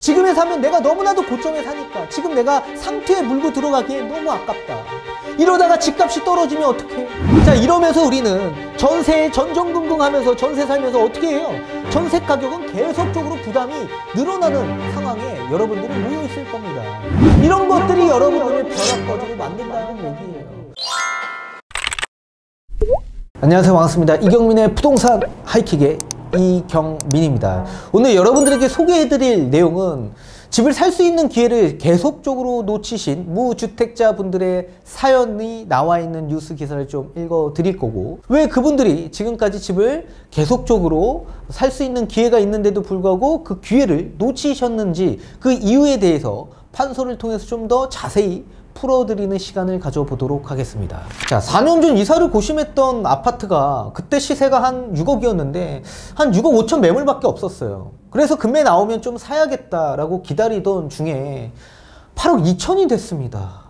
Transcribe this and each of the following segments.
지금에 사면 내가 너무나도 고점에 사니까 지금 내가 상투에 물고 들어가기에 너무 아깝다. 이러다가 집값이 떨어지면 어떡해? 자, 이러면서 우리는 전세에 전전긍긍하면서 전세 살면서 어떻게 해요? 전세 가격은 계속적으로 부담이 늘어나는 상황에 여러분들이 모여 있을 겁니다. 이런 것들이 여러분들을 벼락거지로 만든다는 얘기예요. 안녕하세요, 반갑습니다. 이경민의 부동산 하이킥의 이경민입니다. 오늘 여러분들에게 소개해드릴 내용은 집을 살 수 있는 기회를 계속적으로 놓치신 무주택자분들의 사연이 나와 있는 뉴스 기사를 좀 읽어드릴 거고, 왜 그분들이 지금까지 집을 계속적으로 살 수 있는 기회가 있는데도 불구하고 그 기회를 놓치셨는지, 그 이유에 대해서 판서를 통해서 좀 더 자세히 풀어드리는 시간을 가져보도록 하겠습니다. 자, 4년 전 이사를 고심했던 아파트가 그때 시세가 한 6억이었는데 한 6억 5천 매물밖에 없었어요. 그래서 금매 나오면 좀 사야겠다라고 기다리던 중에 8억 2천이 됐습니다.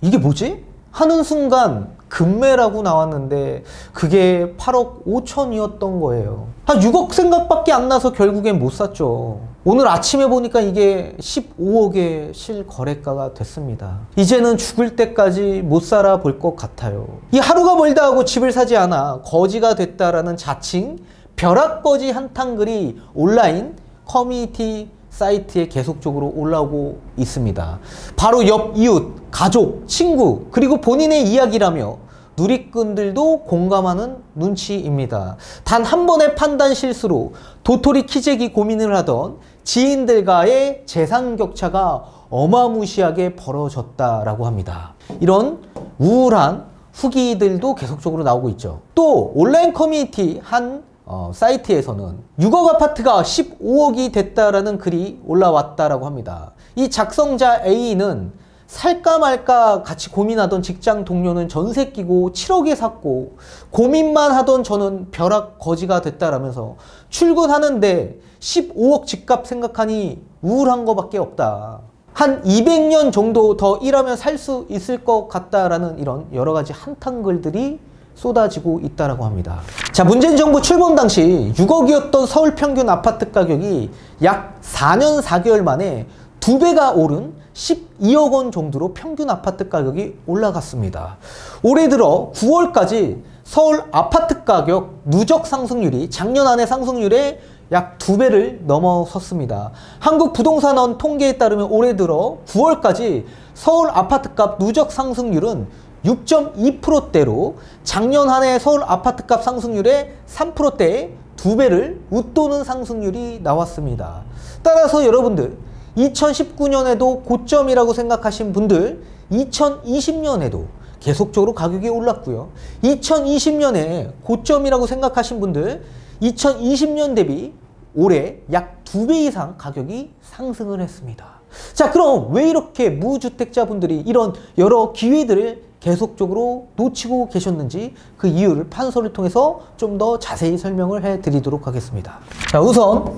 이게 뭐지? 하는 순간 금매라고 나왔는데 그게 8억 5천이었던 거예요. 한 6억 생각밖에 안 나서 결국엔 못 샀죠. 오늘 아침에 보니까 이게 15억의 실거래가가 됐습니다. 이제는 죽을 때까지 못 살아볼 것 같아요. 이 하루가 멀다 하고 집을 사지 않아 거지가 됐다라는 자칭 벼락거지 한탕글이 온라인 커뮤니티 사이트에 계속적으로 올라오고 있습니다. 바로 옆 이웃, 가족, 친구, 그리고 본인의 이야기라며 누리꾼들도 공감하는 눈치입니다. 단 한 번의 판단 실수로 도토리 키재기 고민을 하던 지인들과의 재산 격차가 어마무시하게 벌어졌다라고 합니다. 이런 우울한 후기들도 계속적으로 나오고 있죠. 또 온라인 커뮤니티 한 사이트에서는 6억 아파트가 15억이 됐다라는 글이 올라왔다라고 합니다. 이 작성자 A는 살까 말까 같이 고민하던 직장 동료는 전세 끼고 7억에 샀고 고민만 하던 저는 벼락 거지가 됐다라면서 출근하는데 15억 집값 생각하니 우울한 거밖에 없다. 한 200년 정도 더 일하면 살 수 있을 것 같다라는 이런 여러 가지 한탄글들이 쏟아지고 있다라고 합니다. 자, 문재인 정부 출범 당시 6억이었던 서울 평균 아파트 가격이 약 4년 4개월 만에 2배가 오른 12억 원 정도로 평균 아파트 가격이 올라갔습니다. 올해 들어 9월까지 서울 아파트 가격 누적 상승률이 작년 안의 상승률의 약 2배를 넘어섰습니다. 한국부동산원 통계에 따르면 올해 들어 9월까지 서울 아파트값 누적 상승률은 6.2%대로 작년 한 해 서울 아파트값 상승률의 3%대의 2배를 웃도는 상승률이 나왔습니다. 따라서 여러분들 2019년에도 고점이라고 생각하신 분들 2020년에도 계속적으로 가격이 올랐고요. 2020년에 고점이라고 생각하신 분들 2020년 대비 올해 약 2배 이상 가격이 상승을 했습니다. 자, 그럼 왜 이렇게 무주택자분들이 이런 여러 기회들을 계속적으로 놓치고 계셨는지 그 이유를 판서를 통해서 좀 더 자세히 설명을 해드리도록 하겠습니다. 자, 우선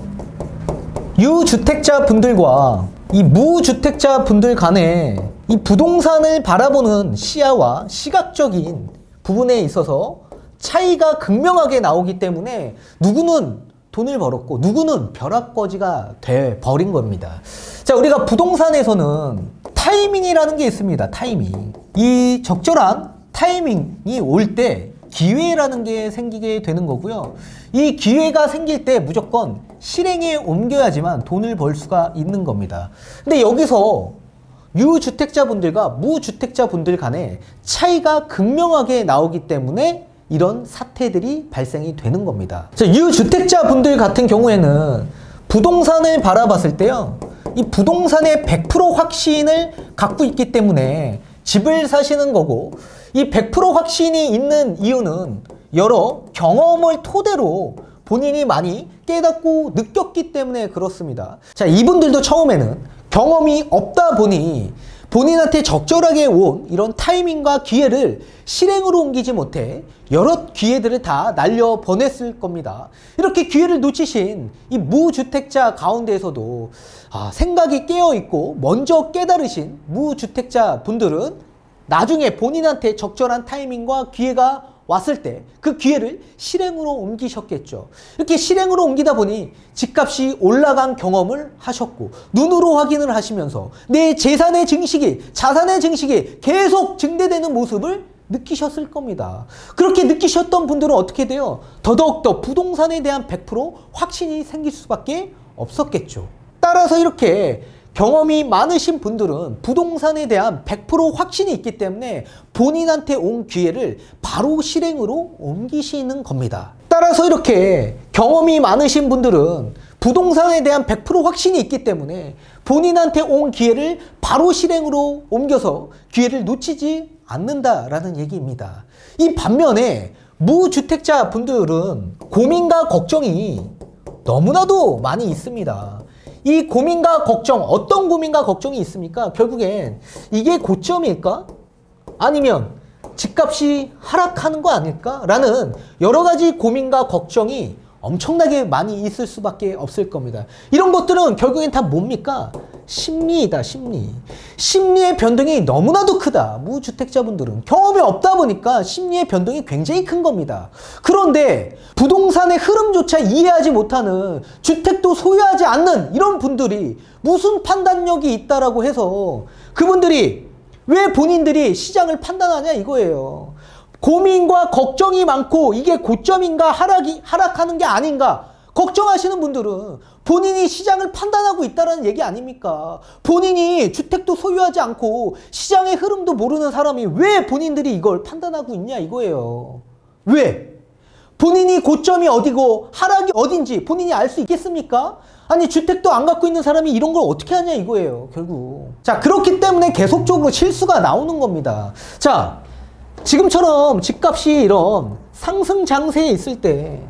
유주택자 분들과 이 무주택자 분들 간에 이 부동산을 바라보는 시야와 시각적인 부분에 있어서 차이가 극명하게 나오기 때문에 누구는 돈을 벌었고 누구는 벼락거지가 돼 버린 겁니다. 자, 우리가 부동산에서는 타이밍이라는 게 있습니다. 타이밍. 이 적절한 타이밍이 올 때 기회라는 게 생기게 되는 거고요. 이 기회가 생길 때 무조건 실행에 옮겨야지만 돈을 벌 수가 있는 겁니다. 근데 여기서 유주택자분들과 무주택자분들 간에 차이가 극명하게 나오기 때문에 이런 사태들이 발생이 되는 겁니다. 유주택자분들 같은 경우에는 부동산을 바라봤을 때요, 이 부동산의 100% 확신을 갖고 있기 때문에 집을 사시는 거고, 이 100% 확신이 있는 이유는 여러 경험을 토대로 본인이 많이 깨닫고 느꼈기 때문에 그렇습니다. 자, 이분들도 처음에는 경험이 없다 보니 본인한테 적절하게 온 이런 타이밍과 기회를 실행으로 옮기지 못해 여러 기회들을 다 날려보냈을 겁니다. 이렇게 기회를 놓치신 이 무주택자 가운데에서도 생각이 깨어있고 먼저 깨달으신 무주택자 분들은 나중에 본인한테 적절한 타이밍과 기회가 왔을 때 그 기회를 실행으로 옮기셨겠죠. 이렇게 실행으로 옮기다 보니 집값이 올라간 경험을 하셨고 눈으로 확인을 하시면서 내 재산의 증식이, 자산의 증식이 계속 증대되는 모습을 느끼셨을 겁니다. 그렇게 느끼셨던 분들은 어떻게 돼요? 더더욱더 부동산에 대한 100% 확신이 생길 수밖에 없었겠죠. 따라서 이렇게 경험이 많으신 분들은 부동산에 대한 100% 확신이 있기 때문에 본인한테 온 기회를 바로 실행으로 옮기시는 겁니다. 따라서 이렇게 경험이 많으신 분들은 부동산에 대한 100% 확신이 있기 때문에 본인한테 온 기회를 바로 실행으로 옮겨서 기회를 놓치지 않는다라는 얘기입니다. 이 반면에 무주택자 분들은 고민과 걱정이 너무나도 많이 있습니다. 이 고민과 걱정, 어떤 고민과 걱정이 있습니까? 결국엔 이게 고점일까? 아니면 집값이 하락하는 거 아닐까? 라는 여러 가지 고민과 걱정이 엄청나게 많이 있을 수밖에 없을 겁니다. 이런 것들은 결국엔 다 뭡니까? 심리이다, 심리. 심리의 변동이 너무나도 크다. 무주택자분들은 경험이 없다 보니까 심리의 변동이 굉장히 큰 겁니다. 그런데 부동산의 흐름조차 이해하지 못하는, 주택도 소유하지 않는 이런 분들이 무슨 판단력이 있다라고 해서 그분들이 왜 본인들이 시장을 판단하냐 이거예요. 고민과 걱정이 많고 이게 고점인가 하락하는 게 아닌가 걱정하시는 분들은 본인이 시장을 판단하고 있다는 얘기 아닙니까? 본인이 주택도 소유하지 않고 시장의 흐름도 모르는 사람이 왜 본인들이 이걸 판단하고 있냐 이거예요. 왜? 본인이 고점이 어디고 하락이 어딘지 본인이 알 수 있겠습니까? 아니 주택도 안 갖고 있는 사람이 이런 걸 어떻게 하냐 이거예요 결국. 자, 그렇기 때문에 계속적으로 실수가 나오는 겁니다. 자, 지금처럼 집값이 이런 상승 장세에 있을 때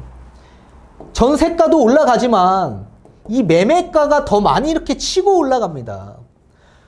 전세가도 올라가지만 이 매매가가 더 많이 이렇게 치고 올라갑니다.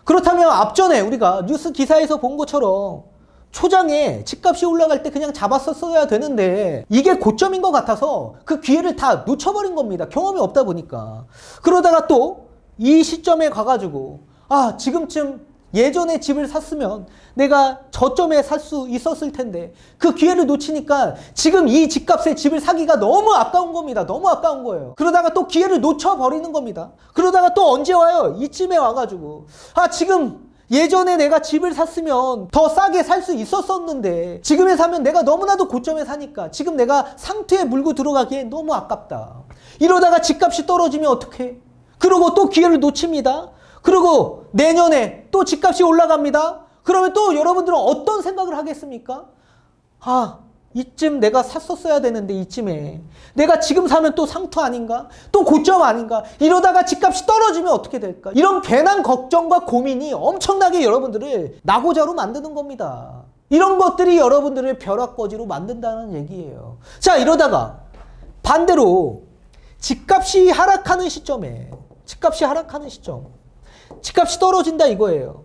그렇다면 앞전에 우리가 뉴스 기사에서 본 것처럼 초장에 집값이 올라갈 때 그냥 잡았었어야 되는데 이게 고점인 것 같아서 그 기회를 다 놓쳐버린 겁니다. 경험이 없다 보니까. 그러다가 또 이 시점에 가가지고 아, 지금쯤 예전에 집을 샀으면 내가 저점에 살 수 있었을 텐데 그 기회를 놓치니까 지금 이 집값에 집을 사기가 너무 아까운 겁니다. 너무 아까운 거예요. 그러다가 또 기회를 놓쳐버리는 겁니다. 그러다가 또 언제 와요? 이쯤에 와가지고 아, 지금 예전에 내가 집을 샀으면 더 싸게 살 수 있었었는데 지금에 사면 내가 너무나도 고점에 사니까 지금 내가 상투에 물고 들어가기에 너무 아깝다. 이러다가 집값이 떨어지면 어떡해? 그러고 또 기회를 놓칩니다. 그리고 내년에 또 집값이 올라갑니다. 그러면 또 여러분들은 어떤 생각을 하겠습니까? 아, 이쯤 내가 샀었어야 되는데 이쯤에 내가 지금 사면 또 상투 아닌가? 또 고점 아닌가? 이러다가 집값이 떨어지면 어떻게 될까? 이런 괜한 걱정과 고민이 엄청나게 여러분들을 낙오자로 만드는 겁니다. 이런 것들이 여러분들을 벼락거지로 만든다는 얘기예요. 자, 이러다가 반대로 집값이 하락하는 시점에 집값이 떨어진다 이거예요.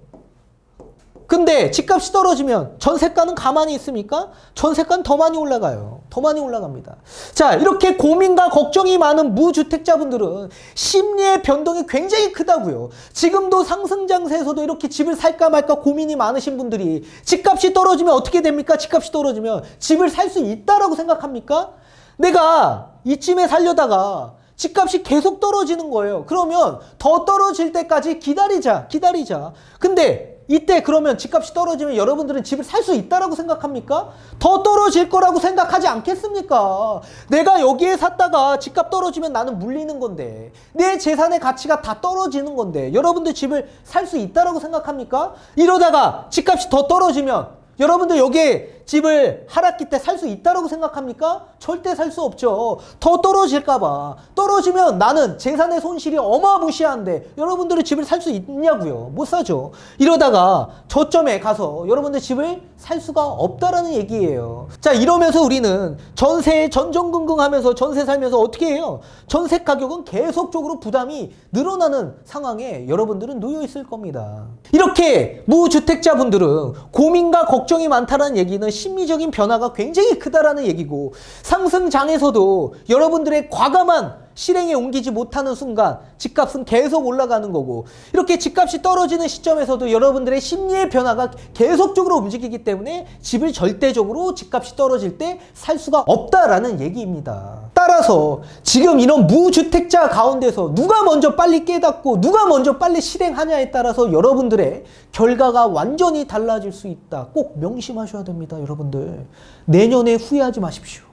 근데 집값이 떨어지면 전세가는 가만히 있습니까? 전세가는 더 많이 올라가요. 더 많이 올라갑니다. 자, 이렇게 고민과 걱정이 많은 무주택자분들은 심리의 변동이 굉장히 크다고요. 지금도 상승장세에서도 이렇게 집을 살까 말까 고민이 많으신 분들이 집값이 떨어지면 어떻게 됩니까? 집값이 떨어지면 집을 살 수 있다라고 생각합니까? 내가 이쯤에 살려다가 집값이 계속 떨어지는 거예요. 그러면 더 떨어질 때까지 기다리자. 근데 이때 그러면 집값이 떨어지면 여러분들은 집을 살 수 있다라고 생각합니까? 더 떨어질 거라고 생각하지 않겠습니까? 내가 여기에 샀다가 집값 떨어지면 나는 물리는 건데 내 재산의 가치가 다 떨어지는 건데 여러분들 집을 살 수 있다라고 생각합니까? 이러다가 집값이 더 떨어지면 여러분들 여기에 집을 하락기 때 살 수 있다라고 생각합니까? 절대 살 수 없죠. 더 떨어질까봐. 떨어지면 나는 재산의 손실이 어마무시한데 여러분들이 집을 살 수 있냐고요? 못 사죠. 이러다가 저점에 가서 여러분들 집을 살 수가 없다라는 얘기예요. 자, 이러면서 우리는 전세에 전전긍긍하면서 전세 살면서 어떻게 해요? 전세 가격은 계속적으로 부담이 늘어나는 상황에 여러분들은 놓여 있을 겁니다. 이렇게 무주택자분들은 고민과 걱정이 많다는 얘기는 심리적인 변화가 굉장히 크다라는 얘기고 상승장에서도 여러분들의 과감한 실행에 옮기지 못하는 순간 집값은 계속 올라가는 거고, 이렇게 집값이 떨어지는 시점에서도 여러분들의 심리의 변화가 계속적으로 움직이기 때문에 집을 절대적으로 집값이 떨어질 때 살 수가 없다라는 얘기입니다. 따라서 지금 이런 무주택자 가운데서 누가 먼저 빨리 깨닫고 누가 먼저 빨리 실행하냐에 따라서 여러분들의 결과가 완전히 달라질 수 있다. 꼭 명심하셔야 됩니다, 여러분들. 내년에 후회하지 마십시오.